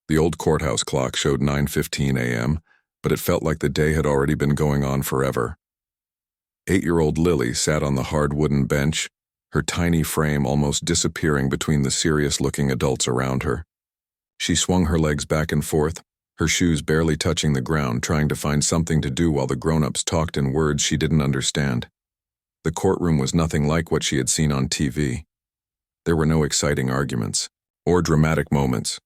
The old courthouse clock showed 9:15 a.m., but it felt like the day had already been going on forever. 8-year-old Lily sat on the hard wooden bench, her tiny frame almost disappearing between the serious-looking adults around her. She swung her legs back and forth, her shoes barely touching the ground, trying to find something to do while the grown-ups talked in words she didn't understand. The courtroom was nothing like what she had seen on TV. There were no exciting arguments or dramatic moments.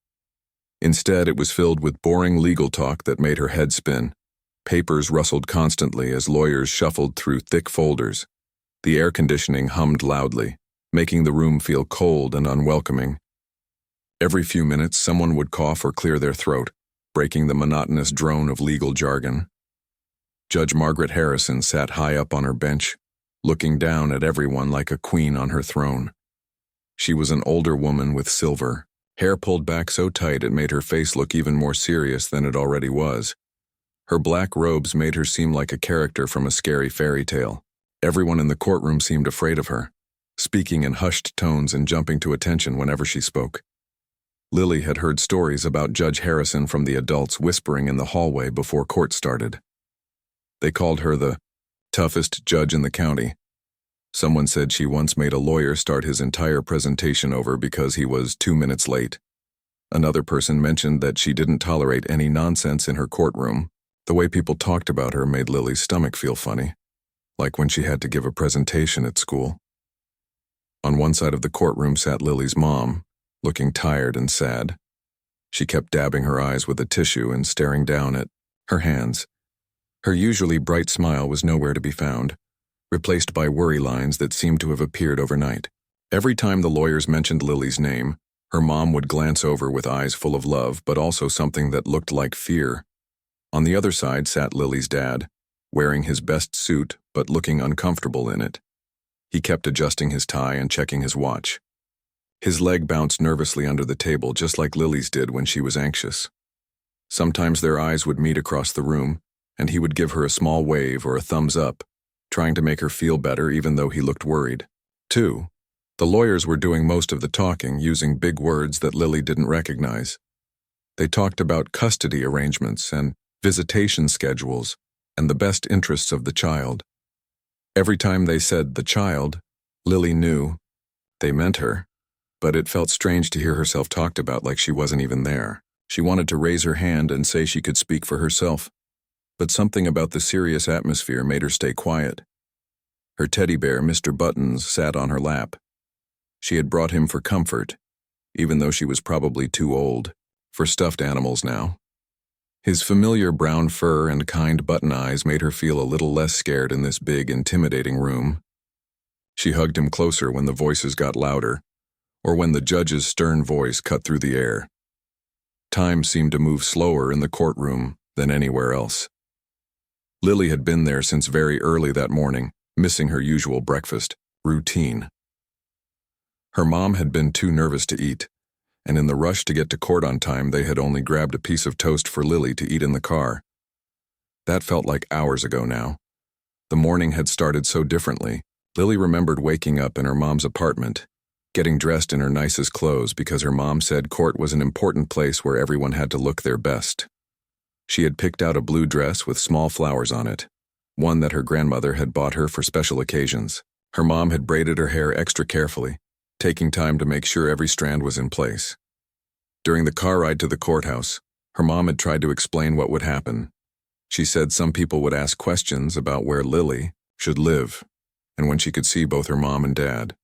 Instead, it was filled with boring legal talk that made her head spin. Papers rustled constantly as lawyers shuffled through thick folders. The air conditioning hummed loudly, making the room feel cold and unwelcoming. Every few minutes, someone would cough or clear their throat, breaking the monotonous drone of legal jargon. Judge Margaret Harrison sat high up on her bench, looking down at everyone like a queen on her throne. She was an older woman with silver hair pulled back so tight it made her face look even more serious than it already was. Her black robes made her seem like a character from a scary fairy tale. Everyone in the courtroom seemed afraid of her, speaking in hushed tones and jumping to attention whenever she spoke. Lily had heard stories about Judge Harrison from the adults whispering in the hallway before court started. They called her the toughest judge in the county. Someone said she once made a lawyer start his entire presentation over because he was 2 minutes late. Another person mentioned that she didn't tolerate any nonsense in her courtroom. The way people talked about her made Lily's stomach feel funny, like when she had to give a presentation at school. On one side of the courtroom sat Lily's mom, looking tired and sad. She kept dabbing her eyes with a tissue and staring down at her hands. Her usually bright smile was nowhere to be found, replaced by worry lines that seemed to have appeared overnight. Every time the lawyers mentioned Lily's name, her mom would glance over with eyes full of love, but also something that looked like fear. On the other side sat Lily's dad, wearing his best suit but looking uncomfortable in it. He kept adjusting his tie and checking his watch. His leg bounced nervously under the table, just like Lily's did when she was anxious. Sometimes their eyes would meet across the room, and he would give her a small wave or a thumbs up, trying to make her feel better even though he looked worried. 2. The lawyers were doing most of the talking, using big words that Lily didn't recognize. They talked about custody arrangements and visitation schedules and the best interests of the child. Every time they said the child, Lily knew they meant her, but it felt strange to hear herself talked about like she wasn't even there. She wanted to raise her hand and say she could speak for herself, but something about the serious atmosphere made her stay quiet. Her teddy bear, Mr. Buttons, sat on her lap. She had brought him for comfort, even though she was probably too old for stuffed animals now. His familiar brown fur and kind button eyes made her feel a little less scared in this big, intimidating room. She hugged him closer when the voices got louder, or when the judge's stern voice cut through the air. Time seemed to move slower in the courtroom than anywhere else. Lily had been there since very early that morning, missing her usual breakfast routine. Her mom had been too nervous to eat, and in the rush to get to court on time, they had only grabbed a piece of toast for Lily to eat in the car. That felt like hours ago now. The morning had started so differently. Lily remembered waking up in her mom's apartment, getting dressed in her nicest clothes because her mom said court was an important place where everyone had to look their best. She had picked out a blue dress with small flowers on it, one that her grandmother had bought her for special occasions. Her mom had braided her hair extra carefully, taking time to make sure every strand was in place. During the car ride to the courthouse, her mom had tried to explain what would happen. She said some people would ask questions about where Lily should live, and when she could see both her mom and dad.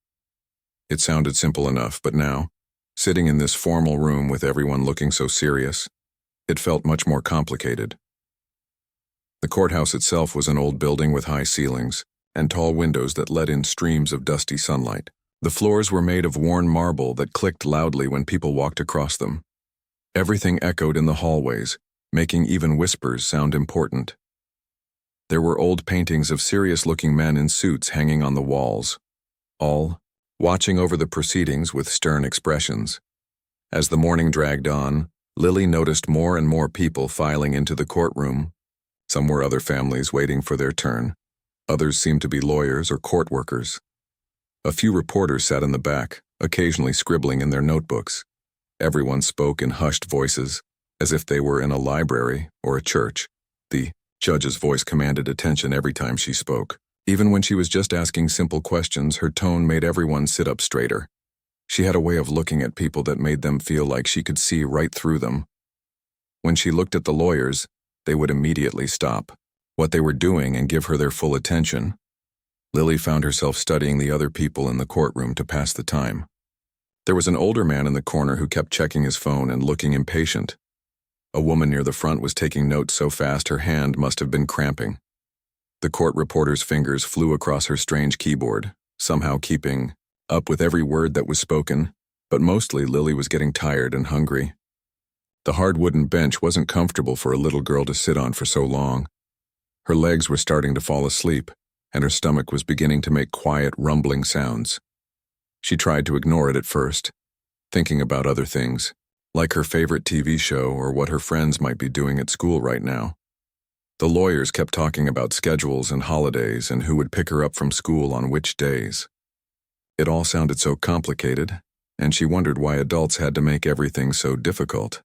It sounded simple enough, but now, sitting in this formal room with everyone looking so serious, it felt much more complicated. The courthouse itself was an old building with high ceilings and tall windows that let in streams of dusty sunlight. The floors were made of worn marble that clicked loudly when people walked across them. Everything echoed in the hallways, making even whispers sound important. There were old paintings of serious-looking men in suits hanging on the walls, all watching over the proceedings with stern expressions. As the morning dragged on, Lily noticed more and more people filing into the courtroom. Some were other families waiting for their turn. Others seemed to be lawyers or court workers. A few reporters sat in the back, occasionally scribbling in their notebooks. Everyone spoke in hushed voices, as if they were in a library or a church. The judge's voice commanded attention every time she spoke. Even when she was just asking simple questions, her tone made everyone sit up straighter. She had a way of looking at people that made them feel like she could see right through them. When she looked at the lawyers, they would immediately stop what they were doing and give her their full attention. Lily found herself studying the other people in the courtroom to pass the time. There was an older man in the corner who kept checking his phone and looking impatient. A woman near the front was taking notes so fast her hand must have been cramping. The court reporter's fingers flew across her strange keyboard, somehow keeping up with every word that was spoken, but mostly Lily was getting tired and hungry. The hard wooden bench wasn't comfortable for a little girl to sit on for so long. Her legs were starting to fall asleep, and her stomach was beginning to make quiet, rumbling sounds. She tried to ignore it at first, thinking about other things, like her favorite TV show or what her friends might be doing at school right now. The lawyers kept talking about schedules and holidays and who would pick her up from school on which days. It all sounded so complicated, and she wondered why adults had to make everything so difficult.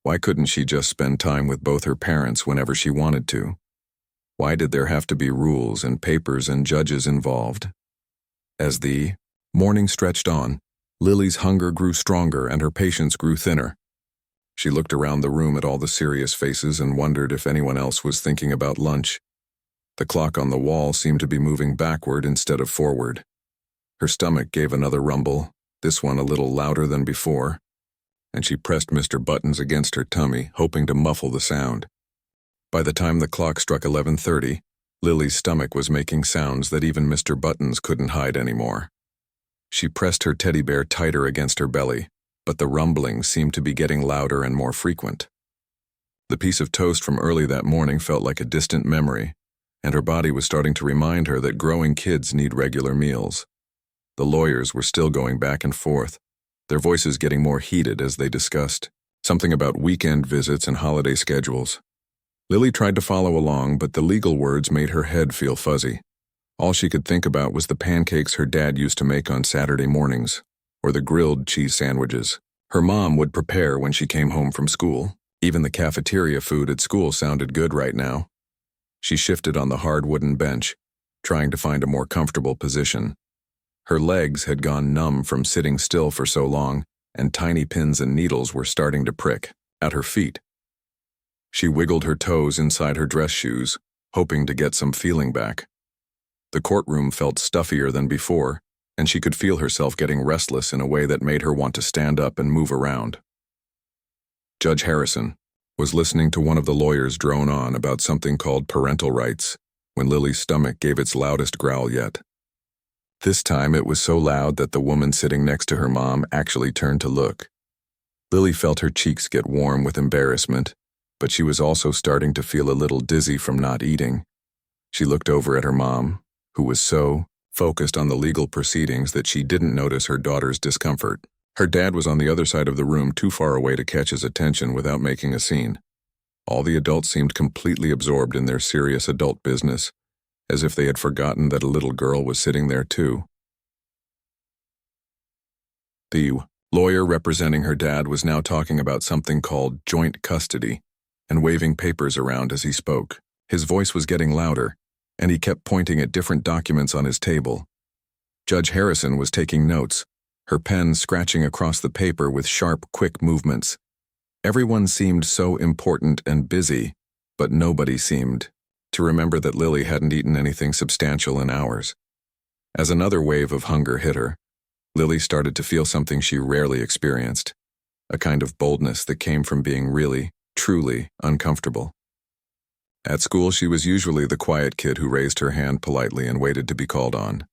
Why couldn't she just spend time with both her parents whenever she wanted to? Why did there have to be rules and papers and judges involved? As the morning stretched on, Lily's hunger grew stronger and her patience grew thinner. She looked around the room at all the serious faces and wondered if anyone else was thinking about lunch. The clock on the wall seemed to be moving backward instead of forward. Her stomach gave another rumble, this one a little louder than before, and she pressed Mr. Buttons against her tummy, hoping to muffle the sound. By the time the clock struck 11:30, Lily's stomach was making sounds that even Mr. Buttons couldn't hide anymore. She pressed her teddy bear tighter against her belly, but the rumblings seemed to be getting louder and more frequent. The piece of toast from early that morning felt like a distant memory, and her body was starting to remind her that growing kids need regular meals. The lawyers were still going back and forth, their voices getting more heated as they discussed something about weekend visits and holiday schedules. Lily tried to follow along, but the legal words made her head feel fuzzy. All she could think about was the pancakes her dad used to make on Saturday mornings, or the grilled cheese sandwiches her mom would prepare when she came home from school. Even the cafeteria food at school sounded good right now. She shifted on the hard wooden bench, trying to find a more comfortable position. Her legs had gone numb from sitting still for so long, and tiny pins and needles were starting to prick at her feet. She wiggled her toes inside her dress shoes, hoping to get some feeling back. The courtroom felt stuffier than before, and she could feel herself getting restless in a way that made her want to stand up and move around. Judge Harrison was listening to one of the lawyers drone on about something called parental rights when Lily's stomach gave its loudest growl yet. This time it was so loud that the woman sitting next to her mom actually turned to look. Lily felt her cheeks get warm with embarrassment, but she was also starting to feel a little dizzy from not eating. She looked over at her mom, who was so focused on the legal proceedings that she didn't notice her daughter's discomfort. Her dad was on the other side of the room, too far away to catch his attention without making a scene. All the adults seemed completely absorbed in their serious adult business, as if they had forgotten that a little girl was sitting there too. The lawyer representing her dad was now talking about something called joint custody and waving papers around as he spoke. His voice was getting louder, and he kept pointing at different documents on his table. Judge Harrison was taking notes, her pen scratching across the paper with sharp, quick movements. Everyone seemed so important and busy, but nobody seemed to remember that Lily hadn't eaten anything substantial in hours. As another wave of hunger hit her, Lily started to feel something she rarely experienced, a kind of boldness that came from being really, truly uncomfortable. At school, she was usually the quiet kid who raised her hand politely and waited to be called on.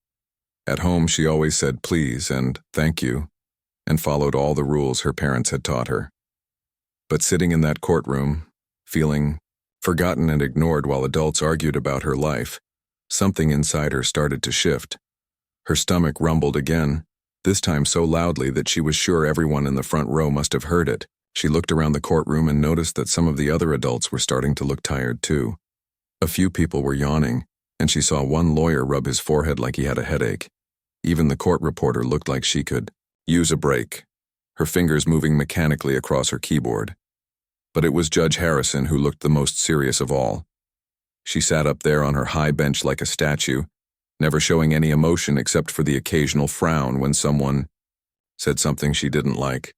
At home, she always said please and thank you, and followed all the rules her parents had taught her. But sitting in that courtroom, feeling forgotten and ignored while adults argued about her life, something inside her started to shift. Her stomach rumbled again, this time so loudly that she was sure everyone in the front row must have heard it. She looked around the courtroom and noticed that some of the other adults were starting to look tired too. A few people were yawning, and she saw one lawyer rub his forehead like he had a headache. Even the court reporter looked like she could use a break. her fingers moving mechanically across her keyboard. But it was Judge Harrison who looked the most serious of all. She sat up there on her high bench like a statue, never showing any emotion except for the occasional frown when someone said something she didn't like.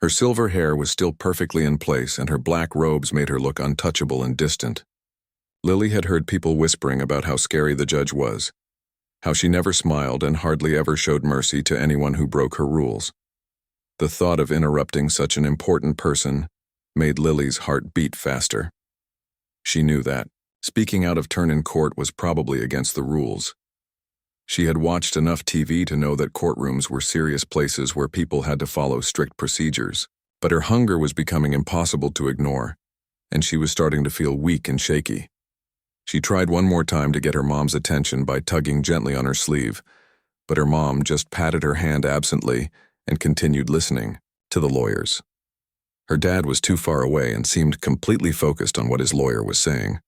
Her silver hair was still perfectly in place, and her black robes made her look untouchable and distant. Lily had heard people whispering about how scary the judge was, how she never smiled and hardly ever showed mercy to anyone who broke her rules. The thought of interrupting such an important person made Lily's heart beat faster. She knew that speaking out of turn in court was probably against the rules. She had watched enough TV to know that courtrooms were serious places where people had to follow strict procedures, but her hunger was becoming impossible to ignore, and she was starting to feel weak and shaky. She tried one more time to get her mom's attention by tugging gently on her sleeve, but her mom just patted her hand absently and continued listening to the lawyers. Her dad was too far away and seemed completely focused on what his lawyer was saying.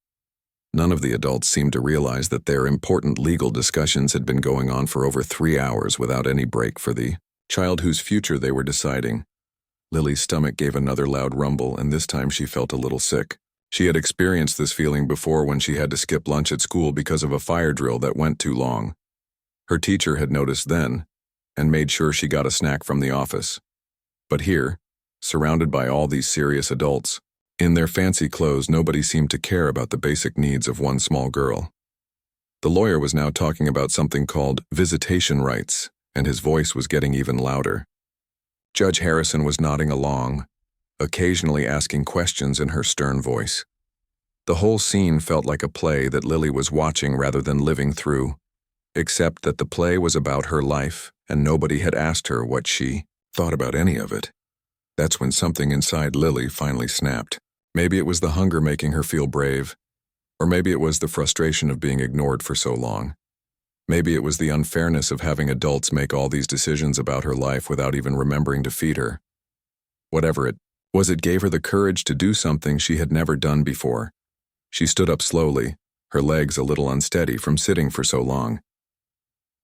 None of the adults seemed to realize that their important legal discussions had been going on for over 3 hours without any break for the child whose future they were deciding. Lily's stomach gave another loud rumble, and this time she felt a little sick. She had experienced this feeling before when she had to skip lunch at school because of a fire drill that went too long. Her teacher had noticed then and made sure she got a snack from the office. But here, surrounded by all these serious adults, in their fancy clothes, nobody seemed to care about the basic needs of one small girl. The lawyer was now talking about something called visitation rights, and his voice was getting even louder. Judge Harrison was nodding along, occasionally asking questions in her stern voice. The whole scene felt like a play that Lily was watching rather than living through, except that the play was about her life, and nobody had asked her what she thought about any of it. That's when something inside Lily finally snapped. Maybe it was the hunger making her feel brave, or maybe it was the frustration of being ignored for so long. Maybe it was the unfairness of having adults make all these decisions about her life without even remembering to feed her. Whatever it was, it gave her the courage to do something she had never done before. She stood up slowly, her legs a little unsteady from sitting for so long.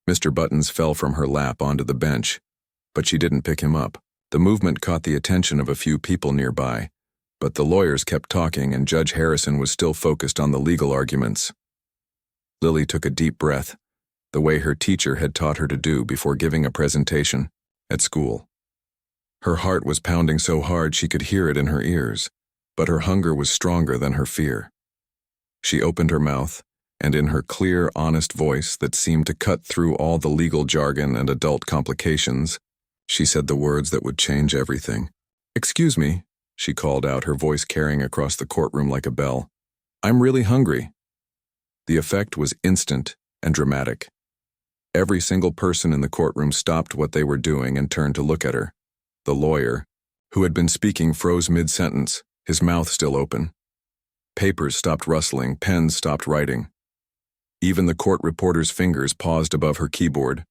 Mr. Buttons fell from her lap onto the bench, but she didn't pick him up. The movement caught the attention of a few people nearby, but the lawyers kept talking and Judge Harrison was still focused on the legal arguments. Lily took a deep breath, the way her teacher had taught her to do before giving a presentation at school. Her heart was pounding so hard she could hear it in her ears, but her hunger was stronger than her fear. She opened her mouth, and in her clear, honest voice that seemed to cut through all the legal jargon and adult complications, she said the words that would change everything. "Excuse me," she called out, her voice carrying across the courtroom like a bell. "I'm really hungry." The effect was instant and dramatic. Every single person in the courtroom stopped what they were doing and turned to look at her. The lawyer, who had been speaking, froze mid-sentence, his mouth still open. Papers stopped rustling, pens stopped writing. Even the court reporter's fingers paused above her keyboard.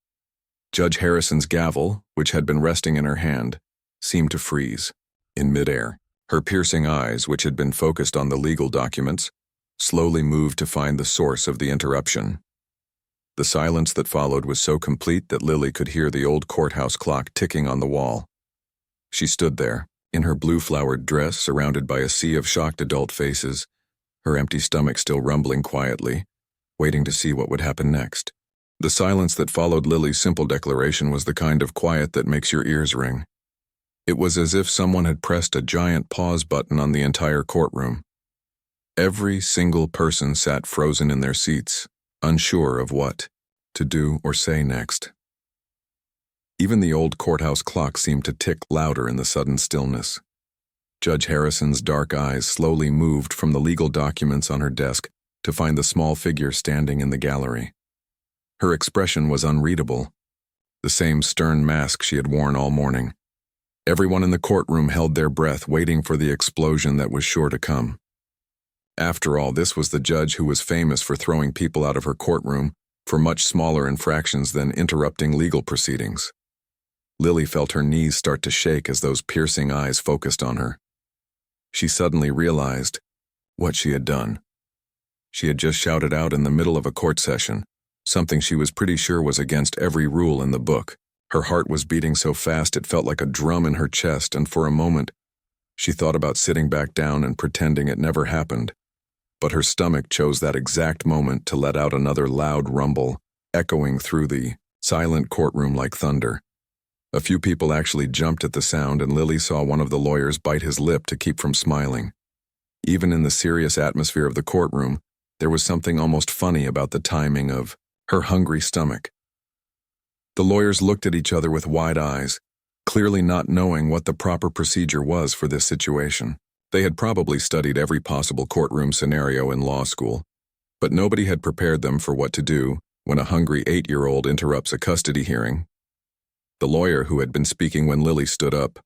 Judge Harrison's gavel, which had been resting in her hand, seemed to freeze. In midair, her piercing eyes, which had been focused on the legal documents, slowly moved to find the source of the interruption. The silence that followed was so complete that Lily could hear the old courthouse clock ticking on the wall. She stood there, in her blue-flowered dress, surrounded by a sea of shocked adult faces, her empty stomach still rumbling quietly, waiting to see what would happen next. The silence that followed Lily's simple declaration was the kind of quiet that makes your ears ring. It was as if someone had pressed a giant pause button on the entire courtroom. Every single person sat frozen in their seats, unsure of what to do or say next. Even the old courthouse clock seemed to tick louder in the sudden stillness. Judge Harrison's dark eyes slowly moved from the legal documents on her desk to find the small figure standing in the gallery. Her expression was unreadable, the same stern mask she had worn all morning. Everyone in the courtroom held their breath, waiting for the explosion that was sure to come. After all, this was the judge who was famous for throwing people out of her courtroom for much smaller infractions than interrupting legal proceedings. Lily felt her knees start to shake as those piercing eyes focused on her. She suddenly realized what she had done. She had just shouted out in the middle of a court session, something she was pretty sure was against every rule in the book. Her heart was beating so fast it felt like a drum in her chest, and for a moment, she thought about sitting back down and pretending it never happened. But her stomach chose that exact moment to let out another loud rumble, echoing through the silent courtroom like thunder. A few people actually jumped at the sound, and Lily saw one of the lawyers bite his lip to keep from smiling. Even in the serious atmosphere of the courtroom, there was something almost funny about the timing of her hungry stomach. The lawyers looked at each other with wide eyes, clearly not knowing what the proper procedure was for this situation. They had probably studied every possible courtroom scenario in law school, but nobody had prepared them for what to do when a hungry 8-year-old interrupts a custody hearing. The lawyer, who had been speaking when Lily stood up,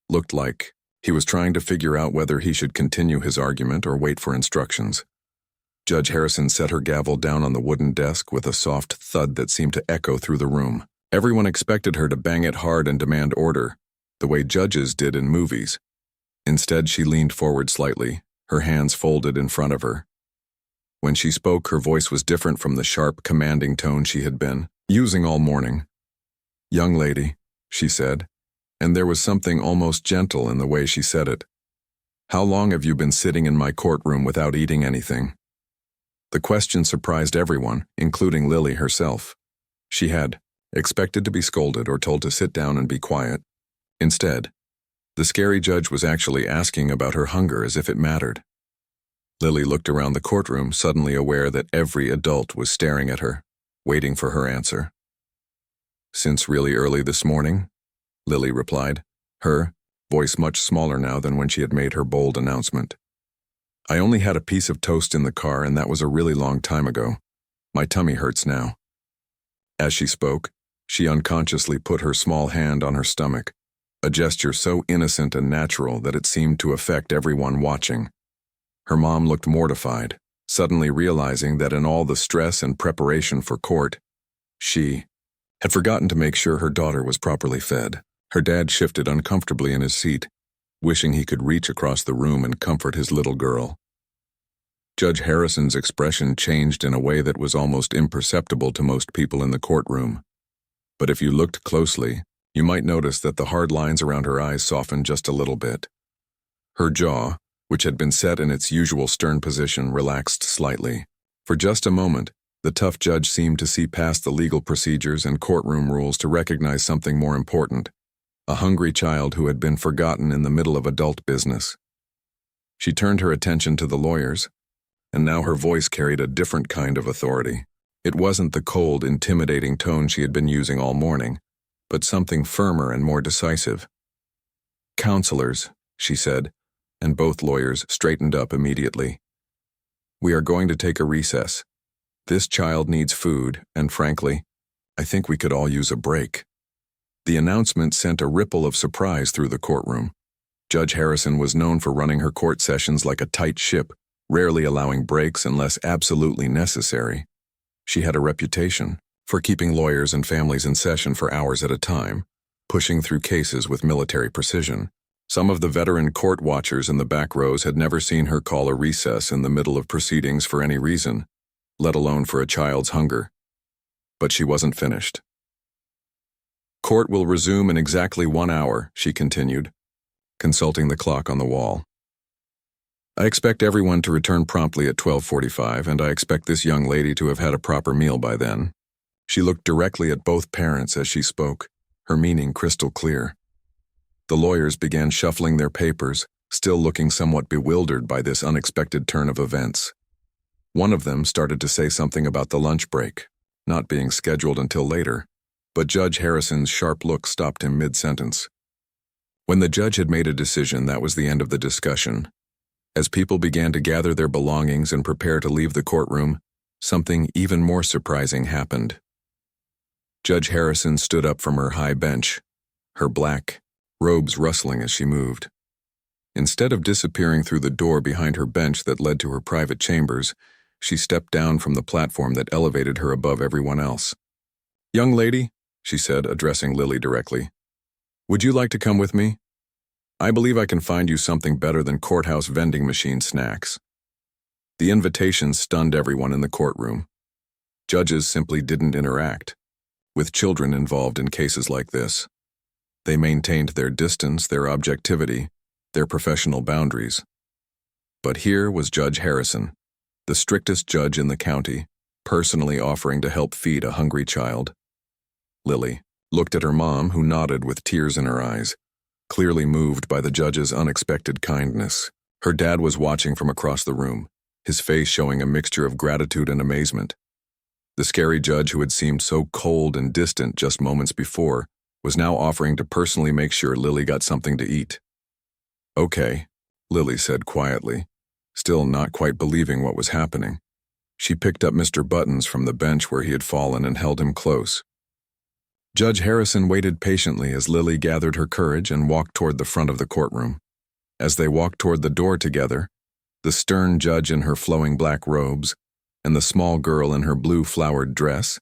looked like he was trying to figure out whether he should continue his argument or wait for instructions. Judge Harrison set her gavel down on the wooden desk with a soft thud that seemed to echo through the room. Everyone expected her to bang it hard and demand order, the way judges did in movies. Instead, she leaned forward slightly, her hands folded in front of her. When she spoke, her voice was different from the sharp, commanding tone she had been using all morning. "Young lady," she said, and there was something almost gentle in the way she said it. "How long have you been sitting in my courtroom without eating anything?" The question surprised everyone, including Lily herself. She had expected to be scolded or told to sit down and be quiet. Instead, the scary judge was actually asking about her hunger as if it mattered. Lily looked around the courtroom, suddenly aware that every adult was staring at her, waiting for her answer. "Since really early this morning," Lily replied, her voice much smaller now than when she had made her bold announcement. "I only had a piece of toast in the car, and that was a really long time ago. My tummy hurts now." As she spoke, she unconsciously put her small hand on her stomach, a gesture so innocent and natural that it seemed to affect everyone watching. Her mom looked mortified, suddenly realizing that in all the stress and preparation for court, she had forgotten to make sure her daughter was properly fed. Her dad shifted uncomfortably in his seat, wishing he could reach across the room and comfort his little girl. Judge Harrison's expression changed in a way that was almost imperceptible to most people in the courtroom. But if you looked closely, you might notice that the hard lines around her eyes softened just a little bit. Her jaw, which had been set in its usual stern position, relaxed slightly. For just a moment, the tough judge seemed to see past the legal procedures and courtroom rules to recognize something more important: a hungry child who had been forgotten in the middle of adult business. She turned her attention to the lawyers, and now her voice carried a different kind of authority. It wasn't the cold, intimidating tone she had been using all morning, but something firmer and more decisive. "Counselors," she said, and both lawyers straightened up immediately. "We are going to take a recess. This child needs food, and frankly, I think we could all use a break." The announcement sent a ripple of surprise through the courtroom. Judge Harrison was known for running her court sessions like a tight ship, rarely allowing breaks unless absolutely necessary. She had a reputation for keeping lawyers and families in session for hours at a time, pushing through cases with military precision. Some of the veteran court watchers in the back rows had never seen her call a recess in the middle of proceedings for any reason, let alone for a child's hunger. But she wasn't finished. "Court will resume in exactly 1 hour," she continued, consulting the clock on the wall. "I expect everyone to return promptly at 12:45, and I expect this young lady to have had a proper meal by then." She looked directly at both parents as she spoke, her meaning crystal clear. The lawyers began shuffling their papers, still looking somewhat bewildered by this unexpected turn of events. One of them started to say something about the lunch break, not being scheduled until later, but Judge Harrison's sharp look stopped him mid-sentence. When the judge had made a decision, that was the end of the discussion. As people began to gather their belongings and prepare to leave the courtroom, something even more surprising happened. Judge Harrison stood up from her high bench, her black robes rustling as she moved. Instead of disappearing through the door behind her bench that led to her private chambers, she stepped down from the platform that elevated her above everyone else. "Young lady," she said, addressing Lily directly, "would you like to come with me? I believe I can find you something better than courthouse vending machine snacks." The invitation stunned everyone in the courtroom. Judges simply didn't interact. with children involved in cases like this. They maintained their distance, their objectivity, their professional boundaries. But here was Judge Harrison, the strictest judge in the county, personally offering to help feed a hungry child. Lily looked at her mom, who nodded with tears in her eyes, clearly moved by the judge's unexpected kindness. Her dad was watching from across the room, his face showing a mixture of gratitude and amazement. The scary judge, who had seemed so cold and distant just moments before, was now offering to personally make sure Lily got something to eat. "Okay," Lily said quietly, still not quite believing what was happening. She picked up Mr. Buttons from the bench where he had fallen and held him close. Judge Harrison waited patiently as Lily gathered her courage and walked toward the front of the courtroom. As they walked toward the door together, the stern judge in her flowing black robes and the small girl in her blue flowered dress,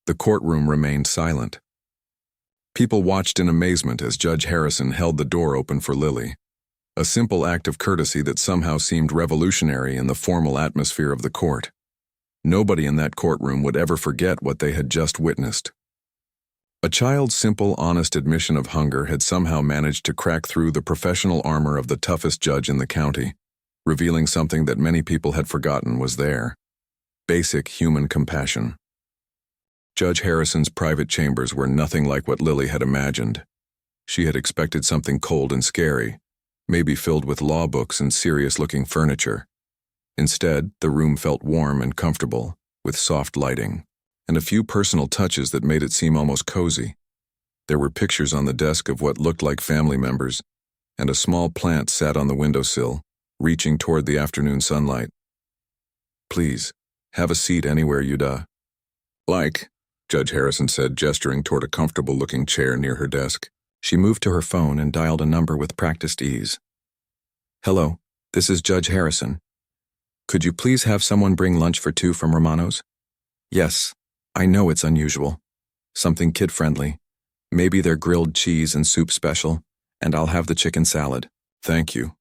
the courtroom remained silent. People watched in amazement as Judge Harrison held the door open for Lily, a simple act of courtesy that somehow seemed revolutionary in the formal atmosphere of the court. Nobody in that courtroom would ever forget what they had just witnessed. A child's simple, honest admission of hunger had somehow managed to crack through the professional armor of the toughest judge in the county, revealing something that many people had forgotten was there: basic human compassion. Judge Harrison's private chambers were nothing like what Lily had imagined. She had expected something cold and scary, maybe filled with law books and serious-looking furniture. Instead, the room felt warm and comfortable, with soft lighting, and a few personal touches that made it seem almost cozy. There were pictures on the desk of what looked like family members, and a small plant sat on the windowsill, reaching toward the afternoon sunlight. "Please, have a seat anywhere you'd like," Judge Harrison said, gesturing toward a comfortable-looking chair near her desk. She moved to her phone and dialed a number with practiced ease. "Hello, this is Judge Harrison. Could you please have someone bring lunch for 2 from Romano's?" "Yes, I know it's unusual. Something kid-friendly. Maybe their grilled cheese and soup special, and I'll have the chicken salad." "Thank you."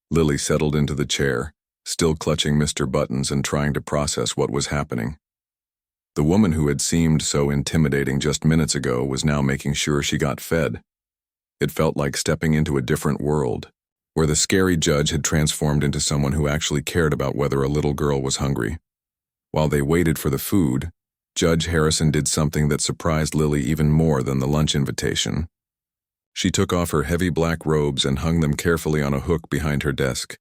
Lily settled into the chair, still clutching Mr. Buttons and trying to process what was happening. The woman who had seemed so intimidating just minutes ago was now making sure she got fed. It felt like stepping into a different world, where the scary judge had transformed into someone who actually cared about whether a little girl was hungry. While they waited for the food, Judge Harrison did something that surprised Lily even more than the lunch invitation. She took off her heavy black robes and hung them carefully on a hook behind her desk.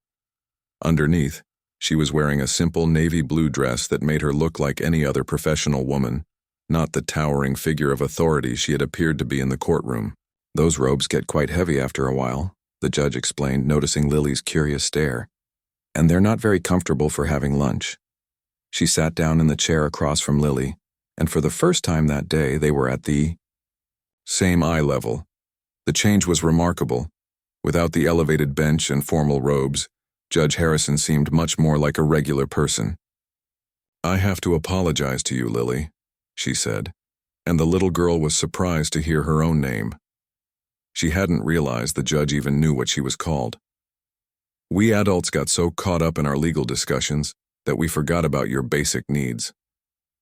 Underneath, she was wearing a simple navy blue dress that made her look like any other professional woman, not the towering figure of authority she had appeared to be in the courtroom. "Those robes get quite heavy after a while," the judge explained, noticing Lily's curious stare. "And they're not very comfortable for having lunch." She sat down in the chair across from Lily, and for the first time that day they were at the same eye level. The change was remarkable. Without the elevated bench and formal robes, Judge Harrison seemed much more like a regular person. "I have to apologize to you, Lily," she said, and the little girl was surprised to hear her own name. She hadn't realized the judge even knew what she was called. "We adults got so caught up in our legal discussions that we forgot about your basic needs.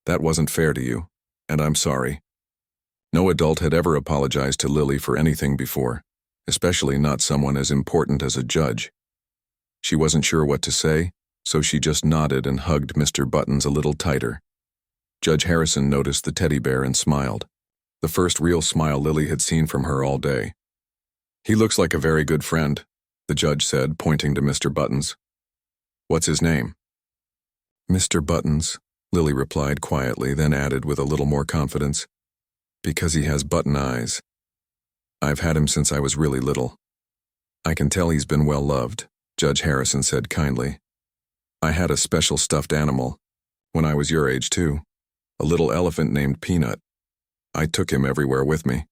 That wasn't fair to you, and I'm sorry." No adult had ever apologized to Lily for anything before, especially not someone as important as a judge. She wasn't sure what to say, so she just nodded and hugged Mr. Buttons a little tighter. Judge Harrison noticed the teddy bear and smiled, the first real smile Lily had seen from her all day. "He looks like a very good friend," the judge said, pointing to Mr. Buttons. "What's his name?" "Mr. Buttons," Lily replied quietly, then added with a little more confidence, "because he has button eyes. I've had him since I was really little." "I can tell he's been well loved," Judge Harrison said kindly. "I had a special stuffed animal, when I was your age too, a little elephant named Peanut. I took him everywhere with me."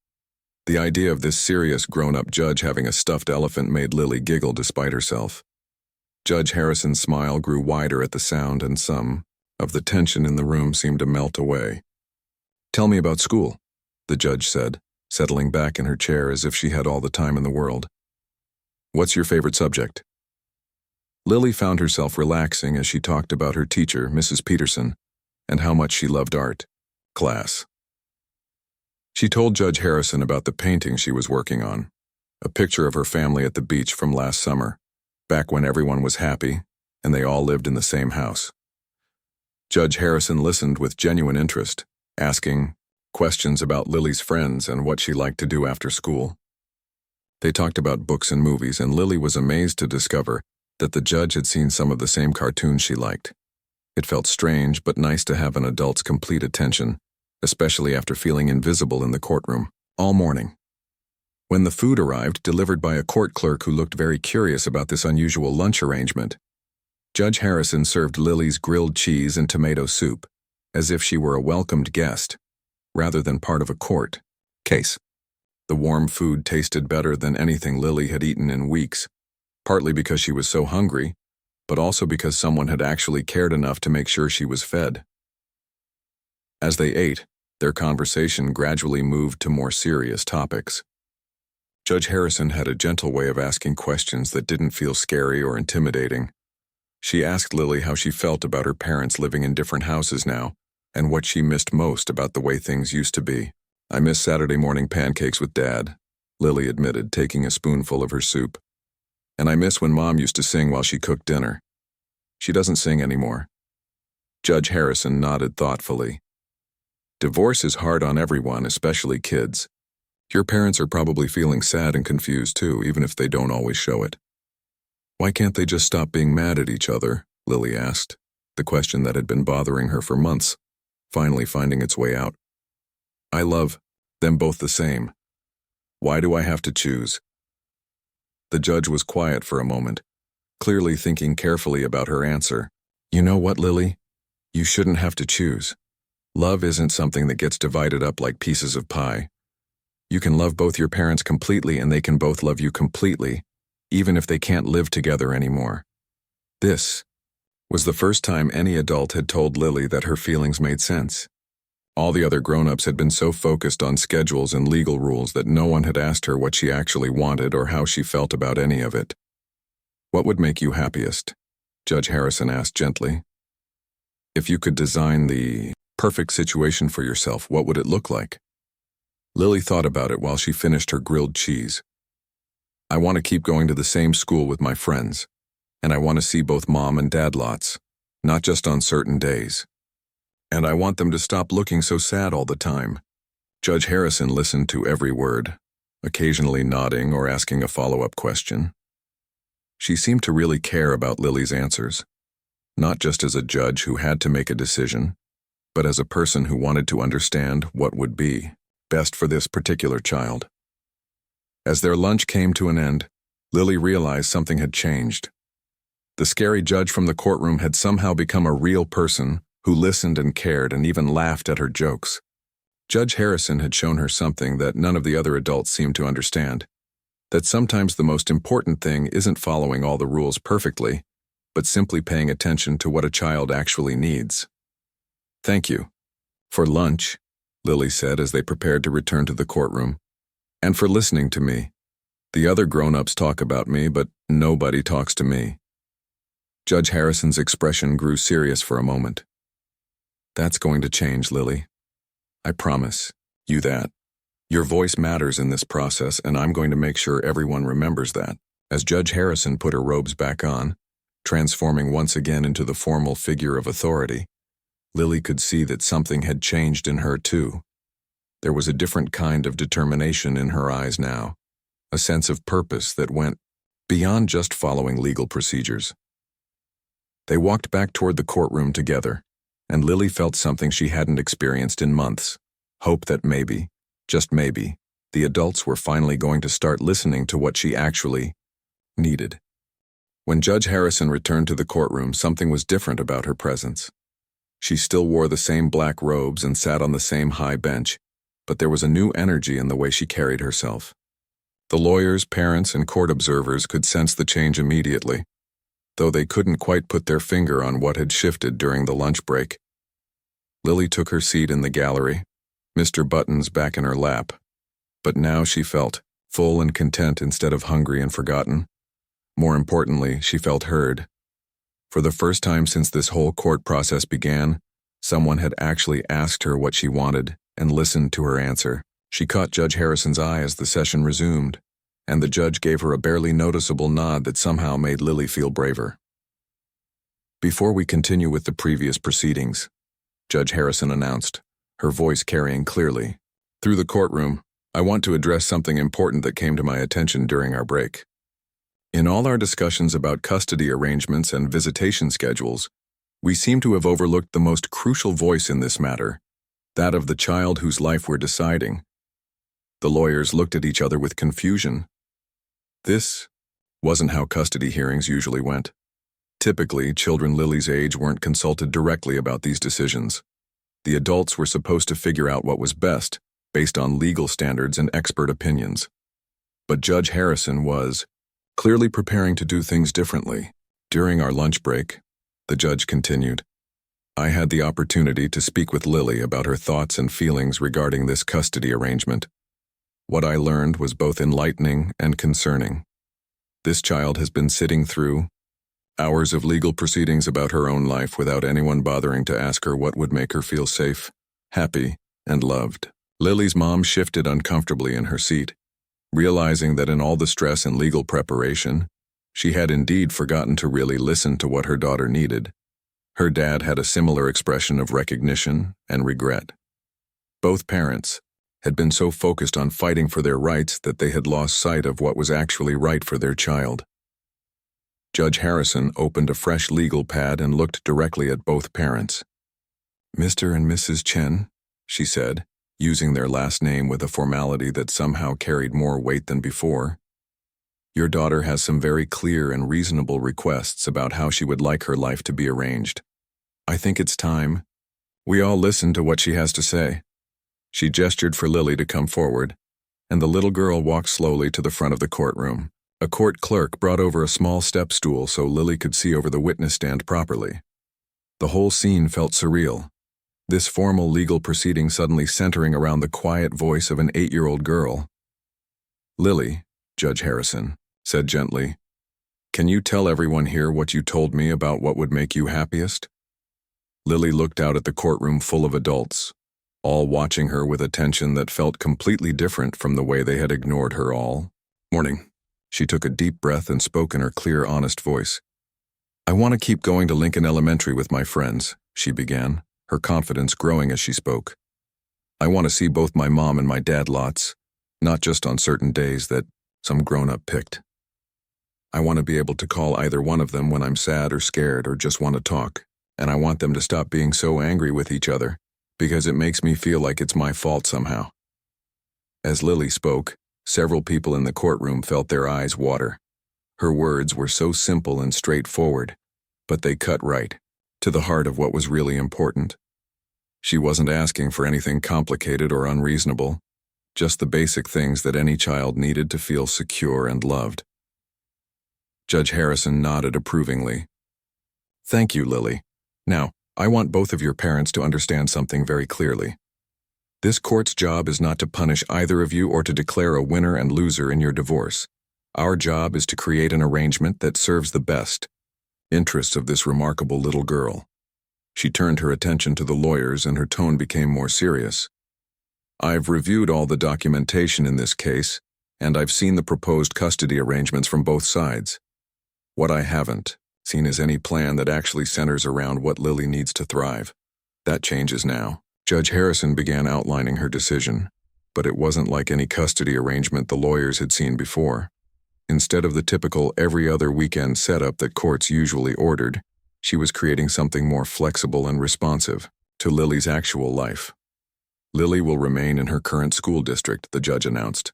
The idea of this serious grown-up judge having a stuffed elephant made Lily giggle despite herself. Judge Harrison's smile grew wider at the sound, and some of the tension in the room seemed to melt away. "Tell me about school," the judge said, settling back in her chair as if she had all the time in the world. "What's your favorite subject?" Lily found herself relaxing as she talked about her teacher, Mrs. Peterson, and how much she loved art class. She told Judge Harrison about the painting she was working on, a picture of her family at the beach from last summer, back when everyone was happy and they all lived in the same house. Judge Harrison listened with genuine interest, asking questions about Lily's friends and what she liked to do after school. They talked about books and movies, and Lily was amazed to discover that the judge had seen some of the same cartoons she liked. It felt strange but nice to have an adult's complete attention, especially after feeling invisible in the courtroom all morning. When the food arrived, delivered by a court clerk who looked very curious about this unusual lunch arrangement, Judge Harrison served Lily's grilled cheese and tomato soup, as if she were a welcomed guest, rather than part of a court case. The warm food tasted better than anything Lily had eaten in weeks, partly because she was so hungry, but also because someone had actually cared enough to make sure she was fed. As they ate, their conversation gradually moved to more serious topics. Judge Harrison had a gentle way of asking questions that didn't feel scary or intimidating. She asked Lily how she felt about her parents living in different houses now, and what she missed most about the way things used to be. "I miss Saturday morning pancakes with Dad," Lily admitted, taking a spoonful of her soup. "And I miss when Mom used to sing while she cooked dinner. She doesn't sing anymore." Judge Harrison nodded thoughtfully. "Divorce is hard on everyone, especially kids. Your parents are probably feeling sad and confused too, even if they don't always show it." "Why can't they just stop being mad at each other?" Lily asked, the question that had been bothering her for months, finally finding its way out. "I love them both the same. Why do I have to choose?" The judge was quiet for a moment, clearly thinking carefully about her answer. "You know what, Lily? You shouldn't have to choose. Love isn't something that gets divided up like pieces of pie. You can love both your parents completely and they can both love you completely, even if they can't live together anymore." This was the first time any adult had told Lily that her feelings made sense. All the other grown-ups had been so focused on schedules and legal rules that no one had asked her what she actually wanted or how she felt about any of it. "What would make you happiest?" Judge Harrison asked gently. "If you could design the perfect situation for yourself, what would it look like?" Lily thought about it while she finished her grilled cheese. "I want to keep going to the same school with my friends, and I want to see both Mom and Dad lots, not just on certain days. And I want them to stop looking so sad all the time." Judge Harrison listened to every word, occasionally nodding or asking a follow-up question. She seemed to really care about Lily's answers, not just as a judge who had to make a decision, but as a person who wanted to understand what would be best for this particular child. As their lunch came to an end, Lily realized something had changed. The scary judge from the courtroom had somehow become a real person who listened and cared and even laughed at her jokes. Judge Harrison had shown her something that none of the other adults seemed to understand, that sometimes the most important thing isn't following all the rules perfectly, but simply paying attention to what a child actually needs. "Thank you for lunch," Lily said as they prepared to return to the courtroom, "and for listening to me. The other grown-ups talk about me, but nobody talks to me." Judge Harrison's expression grew serious for a moment. "That's going to change, Lily. I promise you that. Your voice matters in this process, and I'm going to make sure everyone remembers that." As Judge Harrison put her robes back on, transforming once again into the formal figure of authority, Lily could see that something had changed in her too. There was a different kind of determination in her eyes now, a sense of purpose that went beyond just following legal procedures. They walked back toward the courtroom together, and Lily felt something she hadn't experienced in months, hope that maybe, just maybe, the adults were finally going to start listening to what she actually needed. When Judge Harrison returned to the courtroom, something was different about her presence. She still wore the same black robes and sat on the same high bench, but there was a new energy in the way she carried herself. The lawyers, parents, and court observers could sense the change immediately, though they couldn't quite put their finger on what had shifted during the lunch break. Lily took her seat in the gallery, Mr. Buttons back in her lap, but now she felt full and content instead of hungry and forgotten. More importantly, she felt heard. For the first time since this whole court process began, someone had actually asked her what she wanted and listened to her answer. She caught Judge Harrison's eye as the session resumed, and the judge gave her a barely noticeable nod that somehow made Lily feel braver. Before we continue with the previous proceedings, Judge Harrison announced, her voice carrying clearly, through the courtroom, I want to address something important that came to my attention during our break. In all our discussions about custody arrangements and visitation schedules, we seem to have overlooked the most crucial voice in this matter, that of the child whose life we're deciding. The lawyers looked at each other with confusion. This wasn't how custody hearings usually went. Typically, children Lily's age weren't consulted directly about these decisions. The adults were supposed to figure out what was best, based on legal standards and expert opinions. But Judge Harrison was clearly preparing to do things differently. During our lunch break, the judge continued, I had the opportunity to speak with Lily about her thoughts and feelings regarding this custody arrangement. What I learned was both enlightening and concerning. This child has been sitting through hours of legal proceedings about her own life without anyone bothering to ask her what would make her feel safe, happy, and loved. Lily's mom shifted uncomfortably in her seat, realizing that in all the stress and legal preparation, she had indeed forgotten to really listen to what her daughter needed. Her dad had a similar expression of recognition and regret. Both parents had been so focused on fighting for their rights that they had lost sight of what was actually right for their child. Judge Harrison opened a fresh legal pad and looked directly at both parents. Mr. and Mrs. Chen, she said, using their last name with a formality that somehow carried more weight than before. Your daughter has some very clear and reasonable requests about how she would like her life to be arranged. I think it's time we all listen to what she has to say. She gestured for Lily to come forward, and the little girl walked slowly to the front of the courtroom. A court clerk brought over a small step stool so Lily could see over the witness stand properly. The whole scene felt surreal. This formal legal proceeding suddenly centering around the quiet voice of an 8-year-old girl. Lily, Judge Harrison said gently, can you tell everyone here what you told me about what would make you happiest? Lily looked out at the courtroom full of adults, all watching her with attention that felt completely different from the way they had ignored her all morning. She took a deep breath and spoke in her clear, honest voice. I want to keep going to Lincoln Elementary with my friends, she began, her confidence growing as she spoke. I want to see both my mom and my dad lots, not just on certain days that some grown-up picked. I want to be able to call either one of them when I'm sad or scared or just want to talk, and I want them to stop being so angry with each other, because it makes me feel like it's my fault somehow. As Lily spoke, several people in the courtroom felt their eyes water. Her words were so simple and straightforward, but they cut right to the heart of what was really important. She wasn't asking for anything complicated or unreasonable, just the basic things that any child needed to feel secure and loved. Judge Harrison nodded approvingly. Thank you, Lily. Now, I want both of your parents to understand something very clearly. This court's job is not to punish either of you or to declare a winner and loser in your divorce. Our job is to create an arrangement that serves the best interests of this remarkable little girl. She turned her attention to the lawyers and her tone became more serious. I've reviewed all the documentation in this case, and I've seen the proposed custody arrangements from both sides. What I haven't seen is any plan that actually centers around what Lily needs to thrive. That changes now. Judge Harrison began outlining her decision, but it wasn't like any custody arrangement the lawyers had seen before. Instead of the typical every other weekend setup that courts usually ordered, she was creating something more flexible and responsive to Lily's actual life. Lily will remain in her current school district, the judge announced.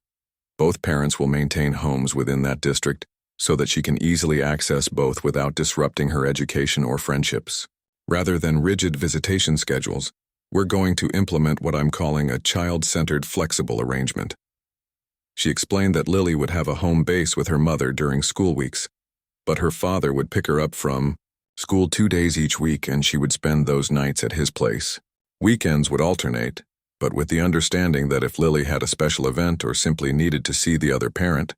Both parents will maintain homes within that district so that she can easily access both without disrupting her education or friendships. Rather than rigid visitation schedules, we're going to implement what I'm calling a child-centered flexible arrangement. She explained that Lily would have a home base with her mother during school weeks, but her father would pick her up from school 2 days each week and she would spend those nights at his place. Weekends would alternate, but with the understanding that if Lily had a special event or simply needed to see the other parent,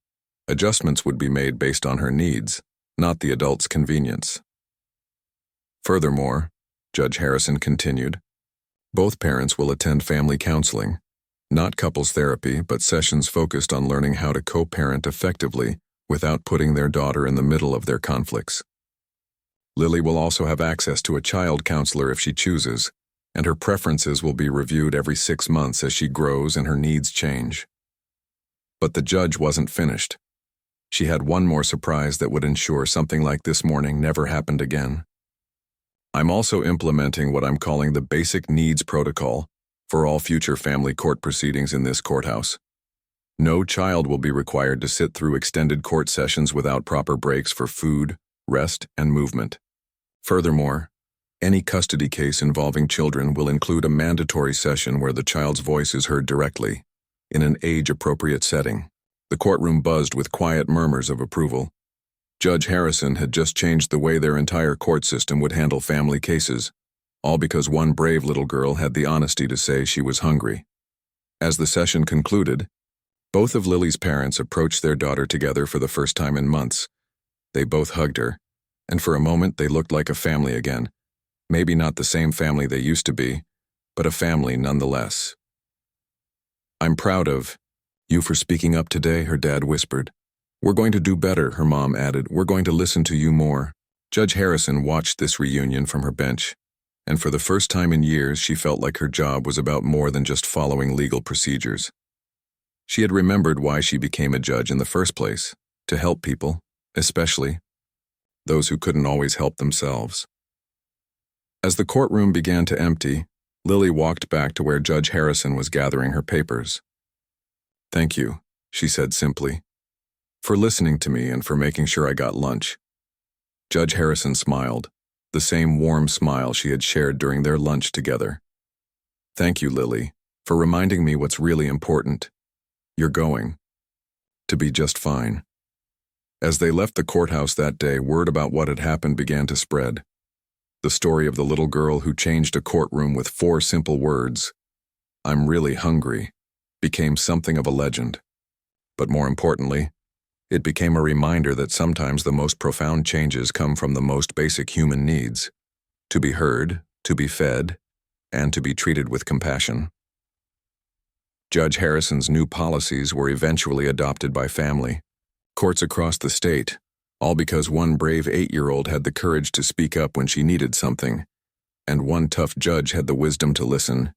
adjustments would be made based on her needs, not the adult's convenience. Furthermore, Judge Harrison continued, both parents will attend family counseling, Not couples therapy, but sessions focused on learning how to co-parent effectively without putting their daughter in the middle of their conflicts. Lily will also have access to a child counselor if she chooses, and her preferences will be reviewed every 6 months as she grows and her needs change. But the judge wasn't finished. She had one more surprise that would ensure something like this morning never happened again. I'm also implementing what I'm calling the Basic Needs Protocol for all future family court proceedings in this courthouse. No child will be required to sit through extended court sessions without proper breaks for food, rest, and movement. Furthermore, any custody case involving children will include a mandatory session where the child's voice is heard directly, in an age-appropriate setting. The courtroom buzzed with quiet murmurs of approval. Judge Harrison had just changed the way their entire court system would handle family cases, all because one brave little girl had the honesty to say she was hungry. As the session concluded, both of Lily's parents approached their daughter together for the first time in months. They both hugged her, and for a moment they looked like a family again. Maybe not the same family they used to be, but a family nonetheless. "I'm proud of you for speaking up today," her dad whispered. "We're going to do better," her mom added. "We're going to listen to you more." Judge Harrison watched this reunion from her bench, and for the first time in years she felt like her job was about more than just following legal procedures. She had remembered why she became a judge in the first place, to help people, especially those who couldn't always help themselves. As the courtroom began to empty, Lily walked back to where Judge Harrison was gathering her papers. "Thank you," she said simply, "for listening to me and for making sure I got lunch." Judge Harrison smiled, the same warm smile she had shared during their lunch together. "Thank you, Lily, for reminding me what's really important. You're going to be just fine." As they left the courthouse that day, word about what had happened began to spread. The story of the little girl who changed a courtroom with 4 simple words, "I'm really hungry," became something of a legend. But more importantly, it became a reminder that sometimes the most profound changes come from the most basic human needs: to be heard, to be fed, and to be treated with compassion. Judge Harrison's new policies were eventually adopted by family courts across the state, all because one brave 8-year-old had the courage to speak up when she needed something, and one tough judge had the wisdom to listen,